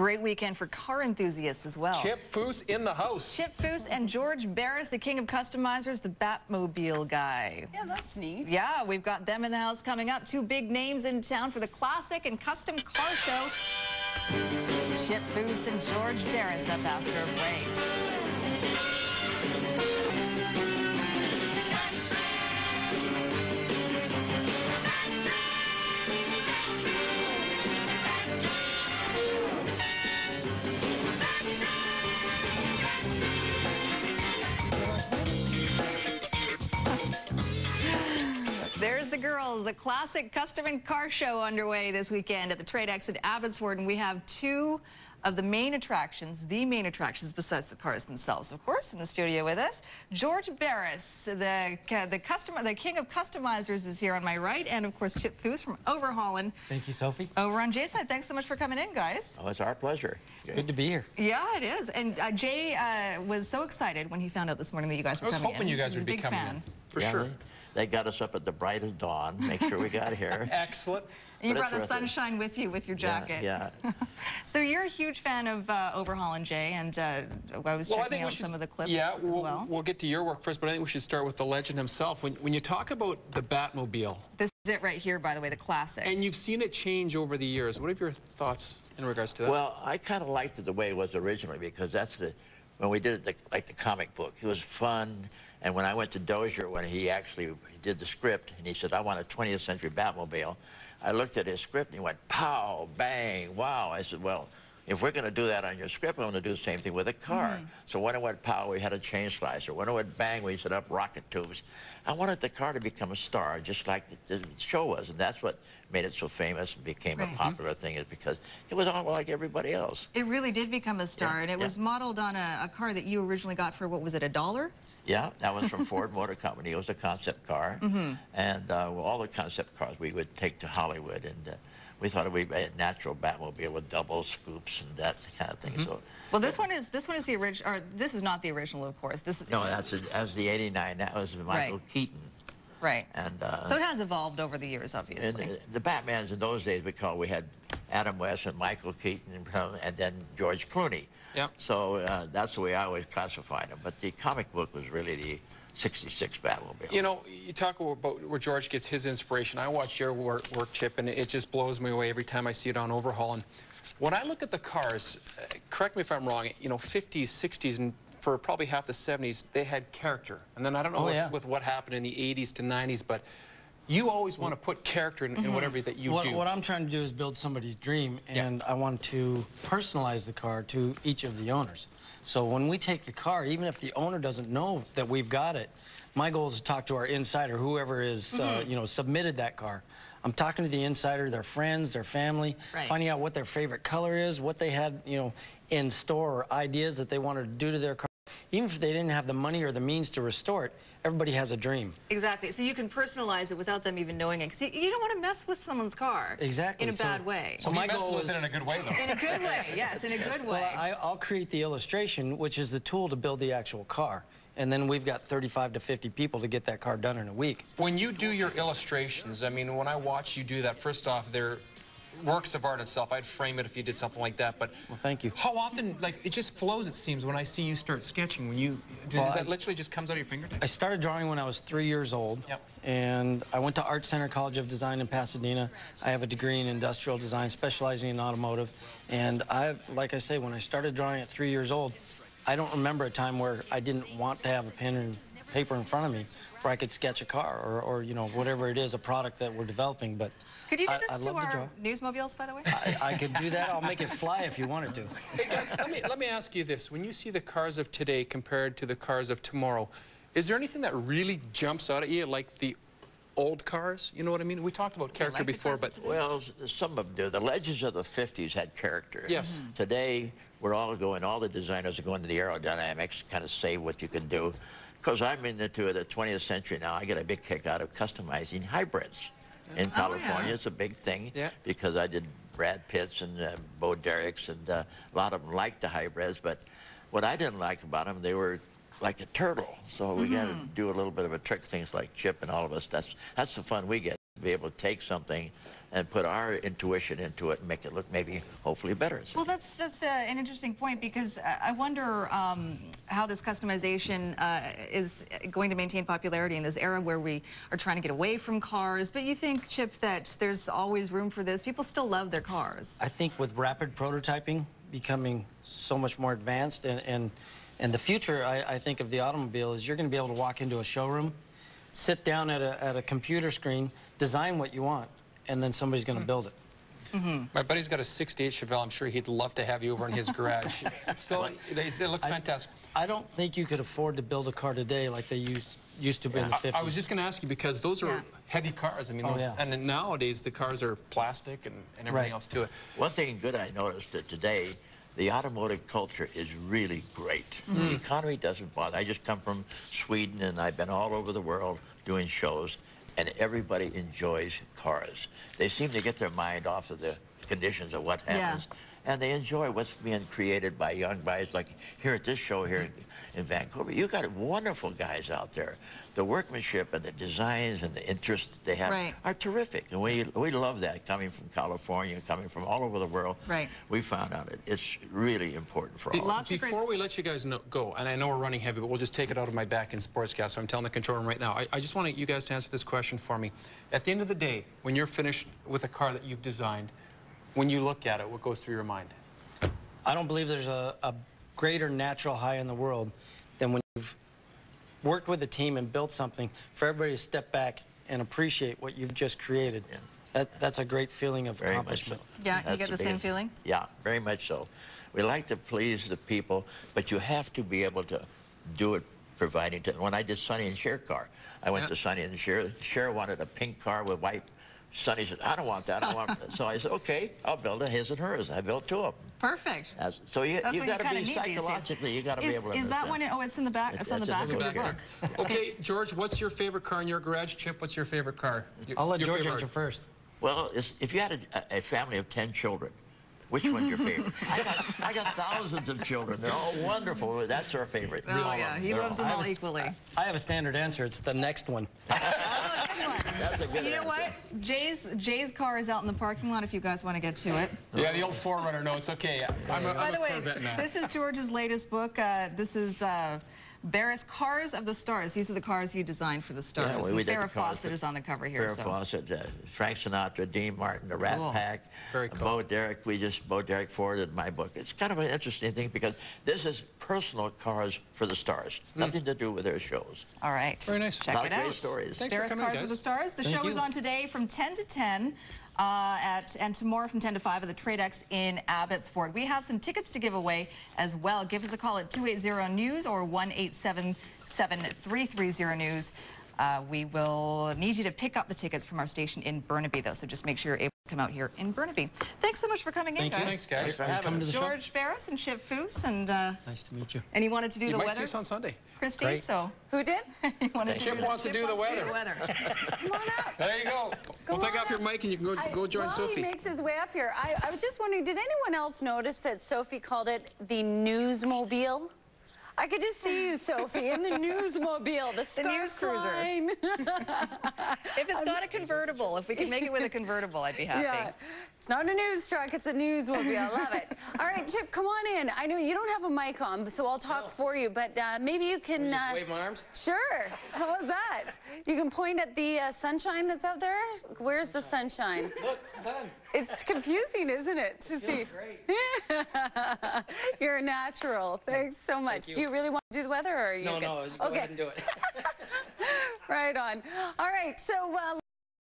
great weekend for car enthusiasts as well. Chip Foose in the house. Chip Foose and George Barris, the king of customizers, the Batmobile guy. Yeah, that's neat. Yeah, we've got them in the house coming up. Two big names in town for the classic and custom car show. Chip Foose and George Barris up after a break. There's the girls, the classic custom and car show underway this weekend at the Trade X at Abbotsford, and we have two of the main attractions besides the cars themselves, of course, in the studio with us. George Barris, the king of customizers, is here on my right, and of course Chip Foose from Overholland. Thank you, Sophie. Over on Jay's side. Thanks so much for coming in, guys. Oh, it's our pleasure. It's good to be here. Yeah, it is. And Jay was so excited when he found out this morning that you guys were coming in. I was hoping you guys would be coming in. For sure. They got us up at the brightest dawn, make sure we got here. Excellent. And you brought the sunshine with you with your jacket. Yeah. So you're a huge fan of Overholland, Jay, and I was checking out some of the clips as well. We'll get to your work first, but I think we should start with the legend himself. When you talk about the Batmobile. This is it right here, by the way, the classic. And you've seen it change over the years. What are your thoughts in regards to that? Well, I kind of liked it the way it was originally, because that's when we did it like the comic book. It was fun. And when I went to Dozier, when he did the script, and he said, I want a 20th century Batmobile, I looked at his script and he went, pow, bang, wow. I said, well, if we're going to do that on your script, I'm going to do the same thing with a car. So when it went pow, we had a chain slicer. When it went bang, we set up rocket tubes. I wanted the car to become a star, just like the show was. And that's what made it so famous and became a popular thing, is because it was all like everybody else. It really did become a star, and it was modeled on a car that you originally got for, what was it, $1? Yeah, that was from Ford Motor Company. It was a concept car. And all the concept cars we would take to Hollywood, and we thought it would be a natural Batmobile with double scoops and that kind of thing. So, well, this one is the original, or this is not the original, of course. This no, that's the '89. That was Michael Keaton. Right. And so it has evolved over the years, obviously. And the Batmans in those days, we had Adam West and Michael Keaton, and then George Clooney. Yeah. So that's the way I always classified them. But the comic book was really the '66 Batmobile. You know, you talk about where George gets his inspiration. I watch your work, Chip, and it just blows me away every time I see it on Overholland. When I look at the cars, correct me if I'm wrong, you know, 50s, 60s, and for probably half the 70s, they had character. And then I don't know with what happened in the 80s to 90s, but you always want to put character in whatever that you do. What I'm trying to do is build somebody's dream, and I want to personalize the car to each of the owners. So when we take the car, even if the owner doesn't know that we've got it, my goal is to talk to our insider, whoever is, you know, submitted that car. I'm talking to the insider, their friends, their family, finding out what their favorite color is, what they had, you know, in store, or ideas that they wanted to do to their car. Even if they didn't have the money or the means to restore it, everybody has a dream. Exactly. So you can personalize it without them even knowing it. Because you don't want to mess with someone's car in a bad way. So my goal is in a good way, though. In a good way, yes, in a good way. Well, I'll create the illustration, which is the tool to build the actual car. And then we've got 35 to 50 people to get that car done in a week. When you do your illustrations, I mean, when I watch you do that, first off, they're works of art itself. I'd frame it if you did something like that, but well, thank you. How often, like, it just flows, it seems, when I see you start sketching? When you does that literally just comes out of your fingertips? I started drawing when I was 3 years old. And I went to Art Center College of Design in Pasadena. I have a degree in industrial design, specializing in automotive. And like I say, when I started drawing at 3 years old, I don't remember a time where I didn't want to have a pen and paper in front of me where I could sketch a car or you know, whatever it is, a product that we're developing. But could you do this to our newsmobiles, by the way? I could do that. I'll make it fly if you wanted to. Hey guys, let me ask you this. When you see the cars of today compared to the cars of tomorrow, is there anything that really jumps out at you, like the old cars? You know what I mean? We talked about character before, but... Well, some of them do. The legends of the 50s had character. Yes. Today, all the designers are going to the aerodynamics, kind of say what you can do. Because I'm into the 20th century now, I get a big kick out of customizing hybrids. In California, it's a big thing because I did Brad Pitts and Bo Derricks, and a lot of them liked the hybrids, but what I didn't like about them, they were like a turtle. So we got to do a little bit of a trick, things like Chip and all of us. That's the fun we get, to be able to take something and put our intuition into it and make it look maybe hopefully better. Well, that's an interesting point, because I wonder how this customization is going to maintain popularity in this era where we are trying to get away from cars. But you think, Chip, that there's always room for this? People still love their cars. I think with rapid prototyping becoming so much more advanced, and the future, I think, of the automobile is you're going to be able to walk into a showroom, sit down at a computer screen, design what you want, and then somebody's going to build it. My buddy's got a 68 Chevelle. I'm sure he'd love to have you over in his garage. It looks fantastic. I don't think you could afford to build a car today like they used to be in the 50s. I was just going to ask you, because those are heavy cars. I mean, and then nowadays the cars are plastic and everything else to it. One thing good I noticed that today, the automotive culture is really great. The economy doesn't bother. I just come from Sweden, and I've been all over the world doing shows, and everybody enjoys cars. They seem to get their mind off of the conditions of what happens, and they enjoy what's being created by young guys, like here at this show here in Vancouver. You got wonderful guys out there. The workmanship and the designs and the interests they have are terrific, and we love that, coming from California, coming from all over the world. We found out it's really important for all of us. Before we let you guys go, and I know we're running heavy, but we'll just take it out of my back in Sportscast, so I'm telling the control room right now. I just want you guys to answer this question for me. At the end of the day, when you're finished with a car that you've designed, when you look at it, what goes through your mind? I don't believe there's a greater natural high in the world than when you've worked with a team and built something, for everybody to step back and appreciate what you've just created. That's a great feeling of accomplishment. Yeah, you get the same feeling? Yeah, very much so. We like to please the people, but you have to be able to do it, providing to... When I did Sonny and Cher car, I went to Sonny and Cher. Cher wanted a pink car with white. Sonny said, I don't want that, I want that. So I said, okay, I'll build a his and hers. I built two of them. Perfect. So you got to be psychologically, you got to be able to Is that one? Oh, it's in the back. It's on the back of the book. Okay, George, what's your favorite car in your garage? Chip, what's your favorite car? I'll let George answer first. Well, if you had a family of 10 children, which one's your favorite? I got thousands of children. They're all wonderful. That's our favorite. Oh, yeah. He loves them all equally. I have a standard answer. It's the next one. That's a good answer. You know what? Jay's car is out in the parking lot if you guys want to get to it. Yeah, the old 4Runner. No, it's okay. By the way, this is George's latest book. This is Barris Cars of the Stars. These are the cars you designed for the stars. Yeah, we did Farrah Fawcett is on the cover here. Farrah Fawcett, Frank Sinatra, Dean Martin, the Rat Pack, Very cool. Bo Derek. Bo Derek forwarded my book. It's kind of an interesting thing because this is personal cars for the stars. Nothing to do with their shows. All right. Very nice. Check it out. Great stories. Barris Cars of the Stars. The show is on today from 10 to 10. And tomorrow from 10 to 5 at the TradeX in Abbotsford. We have some tickets to give away as well. Give us a call at 280-NEWS or 1-877-330-NEWS. We will need you to pick up the tickets from our station in Burnaby, though, so just make sure you're able to come out here in Burnaby. Thanks so much for coming in, guys. Thanks, guys. Thanks for having us. George Barris and Chip Foose. And, nice to meet you. And he wanted to do the weather. You might see us on Sunday. Christy, Great. so... Who did? Chip wants to do the weather. Come on up. There you go. We'll take off your mic and you can go join Sophie. He makes his way up here. I was just wondering, did anyone else notice that Sophie called it the Newsmobile? I could just see you, Sophie, in the Newsmobile, the News Cruiser. line. If it's got a convertible, if we can make it with a convertible, I'd be happy. Yeah. It's not a news truck, it's a Newsmobile. I love it. All right, Chip, come on in. I know you don't have a mic on, so I'll talk for you, but maybe you can... just wave my arms? Sure. How was that? You can point at the sunshine that's out there. Where's the sunshine? Look, sun. It's confusing, isn't it, to see? Great. You're a natural. Thanks so much. Do you really want to do the weather, or are you good? No, go ahead and do it. Right on. All right, so...